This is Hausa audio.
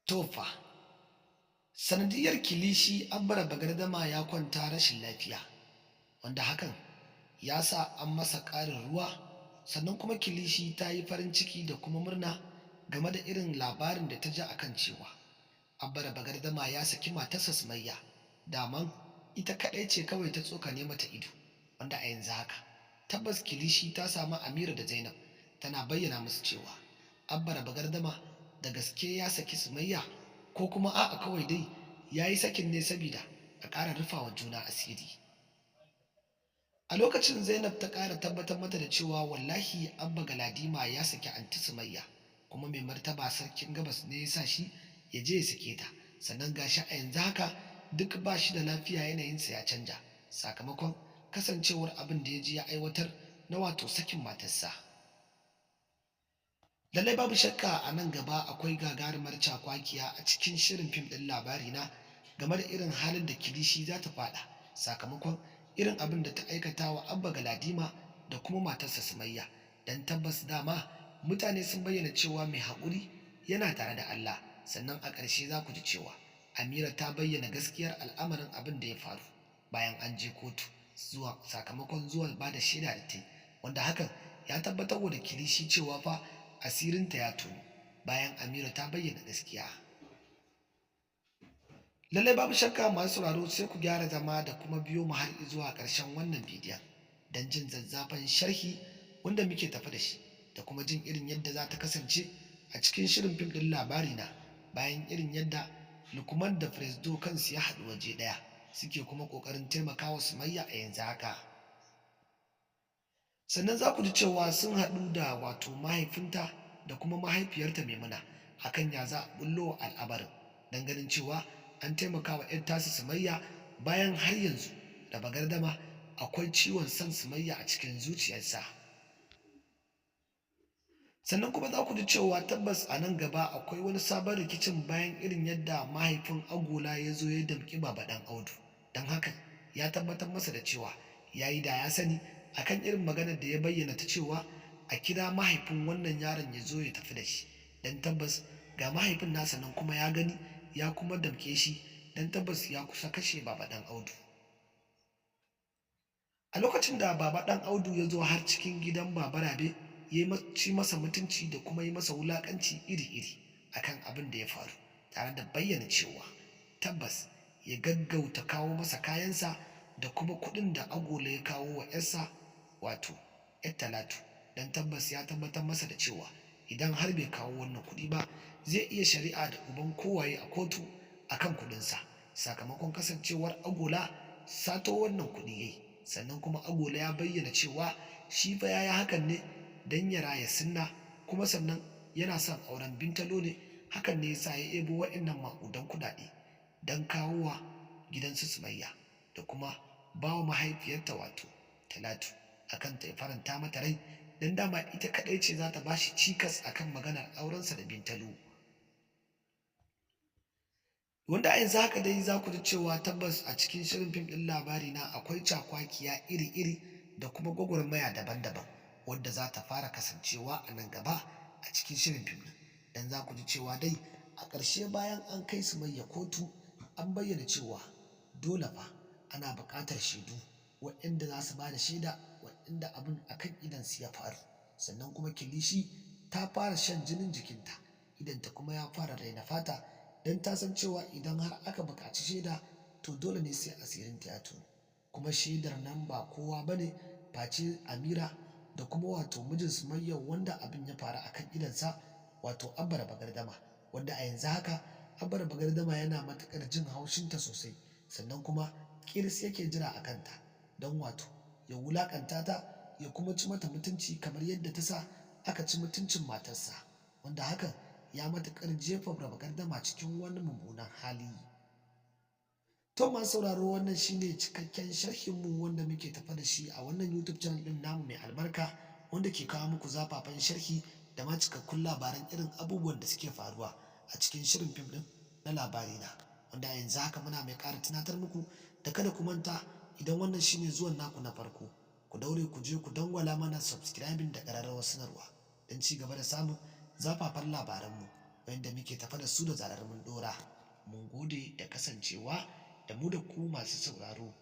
Tofa, sanadiyar kilishi Abba Bagardama ya kwanta rashin lafiya, wanda hakan ya sa an masa ƙarin ruwa, sannan kuma kilishi ta yi farin ciki da kuma murna game da irin labarin da ta ji akan cewa Abba Bagardama ya saki matarsa Sumayya, daman ita kaɗai ce kawai ta tsokane mata ido, wanda a yanzu haka tabbas kilishi ta samu Amira da Zainab tana bayyana musu cewa Abba Bagardama da gaske ya saki Sumayya ko kuma a'a kawai dai ya yi sakin ne saboda a ƙara rufawa juna asiri. A lokacin Zainab ta ƙara tabbatar mata da cewa wallahi Abba Galadima ya saki Anti Sumayya, kuma mai martaba sarkin Gabas ne ya sa shi ya je ya sake ta, sannan gashi a yanzu haka duk ba shi da lafiya, yanayinsa ya canja sakamakon kasancewar abin da ya ji ya aiwatar na wato sakin matarsa. Lallai babu shakka a nan gaba akwai gagarumar cakwakiya a cikin shirin fim ɗin Labarina game da irin halin da Kilishi za ta faɗa sakamakon irin abin da ta aikata wa Abba Galadima da kuma matarsa Sumayya. Dan tabbas dama mutane sun bayyana cewa mai haƙuri yana tare da Allah, sannan a ƙarshe za ku ji cewa Amira ta bayyana gaskiyar al'amarin abin da ya faru bayan an je kotu zuwa sakamakon zuwa ba da shaida da ta yi, wanda hakan ya tabbatar da Kilishi cewa fa asirinta ya tonu bayan Amira ta bayyana gaskiya. Lallai babu shakka masu sauraro sai ku gyara zama da kuma biyo mu har zuwa ƙarshen wannan bidiyon don jin zazzafan sharhi wanda muke tafi da shi da kuma jin irin yadda za ta kasance a cikin shirin fim ɗin Labarina bayan irin yadda Lukman da Presdo kansu ya haɗu waje ɗaya suke kuma ƙoƙarin taimakawa Sumayya a yanzu haka. Sannan za ku ji cewa sun haɗu da wato mahaifinta da kuma mahaifiyarta Maimuna akan ya za a bullo al'amarin don ganin cewa an taimaka wa 'yan tasu Sumayya bayan har yanzu da Bagardama akwai ciwon son Sumayya a cikin zuciyarsa. Sannan kuma za ku ji cewa tabbas a nan gaba akwai wani sabon rikicin bayan irin yadda mahaifin Agola ya zo ya damƙi Baba Ɗan Audu, don haka ya tabbatar masa da cewa ya yi da ya sani akan irin maganar da ya bayyana ta cewa a kira mahaifin wannan yaron ya zo ya tafi da shi, don tabbas ga mahaifin nasa nan kuma ya gani ya kuma damƙe shi, don tabbas ya kusa kashe Baba Ɗan Audu. A lokacin da Baba Ɗan Audu ya zo har cikin gidan Baba Rabe ya ci masa mutunci da kuma yi masa wulaƙanci iri-iri akan abin da ya faru, tare da bayyana cewa tabbas ya gaggauta kawo masa kayansa da kuma kuɗin da Agola ya kawo wa 'yarsa wato 'yar Talatu, don tabbas ya tabbatar masa da cewa idan har bai kawo wannan kuɗi ba zai iya shari'a da uban kowaye a kotu akan kuɗinsa, sakamakon kasancewar Agola sato wannan kuɗi yayi, sannan kuma Agola ya bayyana cewa shi fa yayi hakan ne don ya raya sunna, kuma sannan yana son auren Bintalo ne, hakan ne yasa ya ebo waɗannan maƙudan kuɗaɗe don kawo wa gidansu Sumayya da kuma ba wa mahaifiyarta wato Talatu akan ta faranta mata rai, don dama ita kaɗai ce za ta ba shi cikas akan maganar aurensa da Bintalo. Wanda a yanzu haka dai za ku ji cewa tabbas a cikin shirin fim ɗin Labarina akwai cakwakiya iri-iri da kuma gwagwarmaya daban-daban wadda za ta fara kasancewa a nan gaba a cikin shirin fim ɗin, don za ku ji cewa dai a ƙarshe bayan an kai Sumayya kotu an bayyana cewa dole fa ana buƙatar shaidu waɗanda za su ba da shaida waɗanda abin akan idansu ya faru, sannan kuma Kilishi ta fara shan jinin jikinta, idanta kuma ya fara raina fata, don ta san cewa idan har aka buƙaci shaida to dole ne sai asirinta ya tonu, kuma shaidar nan ba kowa ba ne face Amira da kuma wato mijin Sumayya wanda abin ya faru akan idansa wato Abba Bagardama, wanda a yanzu haka Abba Bagardama yana matuƙar jin haushinta sosai, sannan kuma ƙirs yake jira a kanta don wato ya wulaƙanta ta ya kuma ci mata mutunci kamar yadda ta sa aka ci mutuncin matarsa, wanda hakan ya matuƙar jefa Bagardama cikin wani mummunan hali. To masu sauraro, wannan shine cikakken sharhinmu wanda muke tafa da shi a wannan YouTube channel ɗin namu mai albarka, wanda ke kawo muku zafafan sharhi da ma cikakkun labaran irin abubuwan da suke faruwa a cikin shirin fim ɗin na Labarina, wanda a yanzu haka muna mai ƙara tunatar muku da kada ku manta idan wannan shine zuwan naku na farko ku daure ku je ku dangwala mana subscribing da ƙararrawar sanarwa don ci gaba da samun zafafan labaranmu. wanda muke tafa da su da zarar mun ɗora. Mun gode da kasancewa da mu da ku masu sauraro.